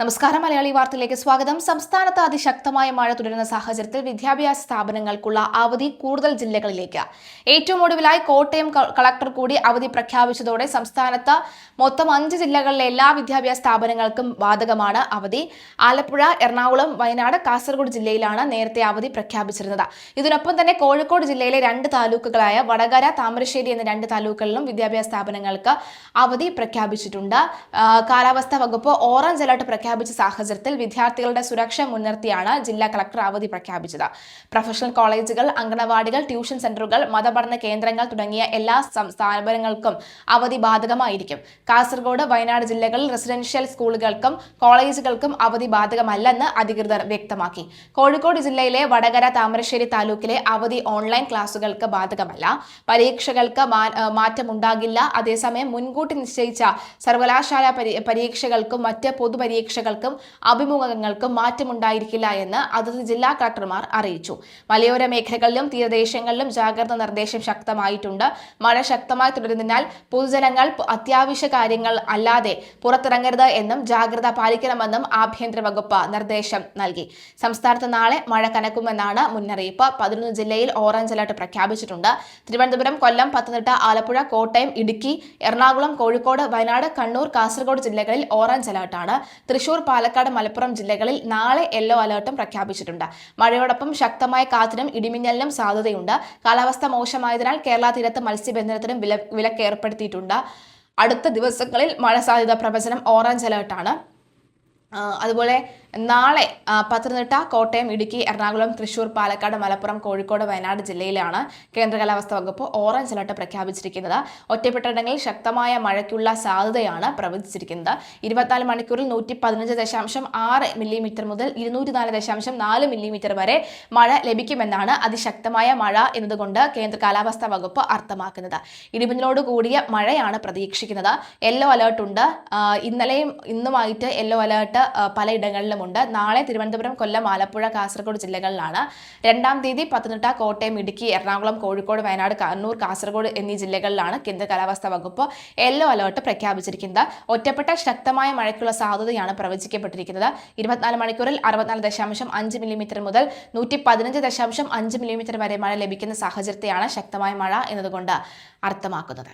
നമസ്കാരം. മലയാളി വാർത്തയിലേക്ക് സ്വാഗതം. സംസ്ഥാനത്ത് അതിശക്തമായ മഴ തുടരുന്ന സാഹചര്യത്തിൽ വിദ്യാഭ്യാസ സ്ഥാപനങ്ങൾക്കുള്ള അവധി കൂടുതൽ ജില്ലകളിലേക്ക്. ഏറ്റവും ഒടുവിലായി കോട്ടയം കളക്ടർ കൂടി അവധി പ്രഖ്യാപിച്ചതോടെ സംസ്ഥാനത്ത് മൊത്തം 5 ജില്ലകളിലെ എല്ലാ വിദ്യാഭ്യാസ സ്ഥാപനങ്ങൾക്കും ബാധകമാണ് അവധി. ആലപ്പുഴ, എറണാകുളം, വയനാട്, കാസർഗോഡ് ജില്ലയിലാണ് നേരത്തെ അവധി പ്രഖ്യാപിച്ചിരുന്നത്. ഇതിനൊപ്പം തന്നെ കോഴിക്കോട് ജില്ലയിലെ 2 താലൂക്കുകളായ വടകര, താമരശ്ശേരി എന്ന 2 താലൂക്കുകളിലും വിദ്യാഭ്യാസ സ്ഥാപനങ്ങൾക്ക് അവധി പ്രഖ്യാപിച്ചിട്ടുണ്ട്. കാലാവസ്ഥാ വകുപ്പ് ഓറഞ്ച് അലർട്ട് പ്രഖ്യാപിച്ച സാഹചര്യത്തിൽ വിദ്യാർത്ഥികളുടെ സുരക്ഷ മുൻനിർത്തിയാണ് ജില്ലാ കളക്ടർ അവധി പ്രഖ്യാപിച്ചത്. പ്രൊഫഷണൽ കോളേജുകൾ, അംഗനവാടികൾ, ട്യൂഷൻ സെന്ററുകൾ, മതപഠന കേന്ദ്രങ്ങൾ തുടങ്ങിയ എല്ലാ സ്ഥാപനങ്ങൾക്കും അവധി ബാധകമായിരിക്കും. കാസർഗോഡ്, വയനാട് ജില്ലകളിൽ റെസിഡൻഷ്യൽ സ്കൂളുകൾക്കും കോളേജുകൾക്കും അവധി ബാധകമല്ലെന്ന് അധികൃതർ വ്യക്തമാക്കി. കോഴിക്കോട് ജില്ലയിലെ വടകര, താമരശ്ശേരി താലൂക്കിലെ അവധി ഓൺലൈൻ ക്ലാസുകൾക്ക് ബാധകമല്ല. പരീക്ഷകൾക്ക് മാറ്റമുണ്ടാകില്ല. അതേസമയം മുൻകൂട്ടി നിശ്ചയിച്ച സർവകലാശാല പരീക്ഷകൾക്കും മറ്റ് പൊതുപരീക്ഷകൾക്കും അഭിമുഖങ്ങൾക്കും മാറ്റമുണ്ടായിരിക്കില്ല എന്ന് അതത് ജില്ലാ കളക്ടർമാർ അറിയിച്ചു. മലയോര മേഖലകളിലും തീരദേശങ്ങളിലും ജാഗ്രതാ നിർദ്ദേശം ശക്തമായിട്ടുണ്ട്. മഴ ശക്തമായി തുടരുന്നതിനാൽ പൊതുജനങ്ങൾ അത്യാവശ്യ കാര്യങ്ങൾ അല്ലാതെ പുറത്തിറങ്ങരുത് എന്നും ജാഗ്രത പാലിക്കണമെന്നും ആഭ്യന്തര വകുപ്പ് നിർദ്ദേശം നൽകി. സംസ്ഥാനത്ത് നാളെ മഴ കനക്കുമെന്നാണ് മുന്നറിയിപ്പ്. 11 ജില്ലയിൽ ഓറഞ്ച് അലർട്ട് പ്രഖ്യാപിച്ചിട്ടുണ്ട്. തിരുവനന്തപുരം, കൊല്ലം, പത്തനംതിട്ട, ആലപ്പുഴ, കോട്ടയം, ഇടുക്കി, എറണാകുളം, കോഴിക്കോട്, വയനാട്, കണ്ണൂർ, കാസർഗോഡ് ജില്ലകളിൽ ഓറഞ്ച് അലർട്ടാണ്. തൃശൂർ, പാലക്കാട്, മലപ്പുറം ജില്ലകളിൽ നാളെ യെല്ലോ അലർട്ടും പ്രഖ്യാപിച്ചിട്ടുണ്ട്. മഴയോടൊപ്പം ശക്തമായ കാറ്റിനും ഇടിമിന്നലിനും സാധ്യതയുണ്ട്. കാലാവസ്ഥ മോശമായതിനാൽ കേരള തീരത്ത് മത്സ്യബന്ധനത്തിനും വിലക്ക് ഏർപ്പെടുത്തിയിട്ടുണ്ട്. അടുത്ത ദിവസങ്ങളിൽ മഴ സാധ്യത പ്രവചനം ഓറഞ്ച് അലർട്ടാണ്. അതുപോലെ നാളെ പത്തനംതിട്ട, കോട്ടയം, ഇടുക്കി, എറണാകുളം, തൃശൂർ, പാലക്കാട്, മലപ്പുറം, കോഴിക്കോട്, വയനാട് ജില്ലയിലാണ് കേന്ദ്ര കാലാവസ്ഥാ വകുപ്പ് ഓറഞ്ച് അലർട്ട് പ്രഖ്യാപിച്ചിരിക്കുന്നത്. ഒറ്റപ്പെട്ടയിടങ്ങളിൽ ശക്തമായ മഴയ്ക്കുള്ള സാധ്യതയാണ് പ്രവചിച്ചിരിക്കുന്നത്. 24 മണിക്കൂറിൽ 115.6 മില്ലിമീറ്റർ മുതൽ 204.4 മില്ലിമീറ്റർ വരെ മഴ ലഭിക്കുമെന്നാണ് അതിശക്തമായ മഴ എന്നതുകൊണ്ട് കേന്ദ്ര കാലാവസ്ഥാ വകുപ്പ് അർത്ഥമാക്കുന്നത്. ഇടിമിന്നലോട് കൂടിയ മഴയാണ് പ്രതീക്ഷിക്കുന്നത്. യെല്ലോ അലർട്ട് ഉണ്ട്. ഇന്നലെയും ഇന്നുമായിട്ട് യെല്ലോ അലർട്ട് പലയിടങ്ങളിലും ഉണ്ട്. നാളെ തിരുവനന്തപുരം, കൊല്ലം, ആലപ്പുഴ, കാസർഗോഡ് ജില്ലകളിലാണ്. 2-ാം തീയതി പത്തനംതിട്ട, കോട്ടയം, ഇടുക്കി, എറണാകുളം, കോഴിക്കോട്, വയനാട്, കണ്ണൂർ, കാസർഗോഡ് എന്നീ ജില്ലകളിലാണ് കേന്ദ്ര കാലാവസ്ഥാ വകുപ്പ് യെല്ലോ അലർട്ട് പ്രഖ്യാപിച്ചിരിക്കുന്നത്. ഒറ്റപ്പെട്ട ശക്തമായ മഴയ്ക്കുള്ള സാധ്യതയാണ് പ്രവചിക്കപ്പെട്ടിരിക്കുന്നത്. 24 മണിക്കൂറിൽ 64.5 മില്ലിമീറ്റർ മുതൽ 115.5 മില്ലിമീറ്റർ വരെ മഴ ലഭിക്കുന്ന സാഹചര്യത്തെയാണ് ശക്തമായ മഴ എന്നതുകൊണ്ട് അർത്ഥമാക്കുന്നത്.